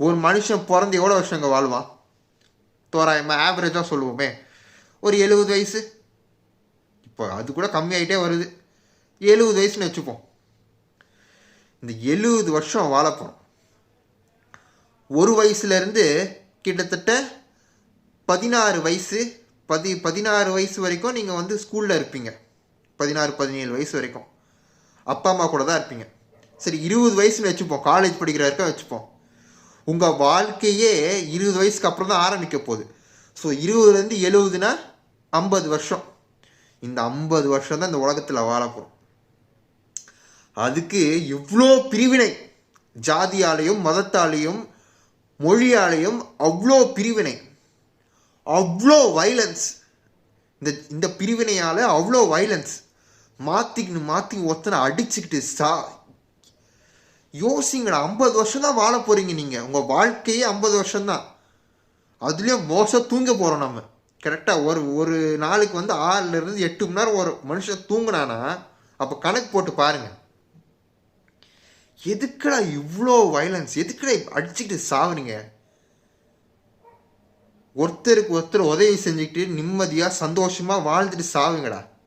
ஒரு மனுஷன் பிறந்து எவ்வளோ வருஷங்க வாழ்வான்? தோராயமாக ஆவரேஜாக சொல்லுவோமே ஒரு 70 வயசு. இப்போ அது கூட கம்மியாகிட்டே வருது. 70 வயசுன்னு வச்சுப்போம். இந்த 70 வருஷம் வாழப்போம். ஒரு வயசுலேருந்து கிட்டத்தட்ட 16 வயசு 16 வயசு வரைக்கும் நீங்கள் வந்து ஸ்கூலில் இருப்பீங்க. 16-17 வயசு வரைக்கும் அப்பா அம்மா கூட தான் இருப்பீங்க. சரி, 20 வயசுன்னு வச்சுப்போம், காலேஜ் படிக்கிற வரைக்கும் வச்சுப்போம். உங்கள் வாழ்க்கையே 20 வயசுக்கு அப்புறம் தான் ஆரம்பிக்க போகுது. ஸோ 20லேருந்து 70னா 50 வருஷம். இந்த 50 வருஷம் தான் இந்த உலகத்தில் வாழ போகிறோம். அதுக்கு எவ்வளோ பிரிவினை, ஜாதியாலையும் மதத்தாலையும் மொழியாலையும் அவ்வளோ பிரிவினை, அவ்வளோ வைலன்ஸ். இந்த பிரிவினையால் அவ்வளோ வைலன்ஸ். மாற்றி ஒருத்தனை அடிச்சுக்கிட்டு யோசிங்கடா. 50 வருஷம் தான் வாழ போகிறீங்க நீங்கள். உங்கள் வாழ்க்கையே 50 வருஷம்தான். அதுலேயும் மோசம் தூங்க போகிறோம் நம்ம. கரெக்டாக ஒரு நாளுக்கு வந்து 6லேருந்து 8 மணி நேரம் ஒரு மனுஷன் தூங்கினானா அப்போ கணக்கு போட்டு பாருங்கள். எதுக்குடா இவ்வளோ வைலன்ஸ்? எதுக்குடா அடிச்சுக்கிட்டு சாவுறீங்க? ஒருத்தருக்கு ஒருத்தர் உதவி செஞ்சுக்கிட்டு நிம்மதியாக சந்தோஷமாக வாழ்ந்துட்டு சாவுங்கடா.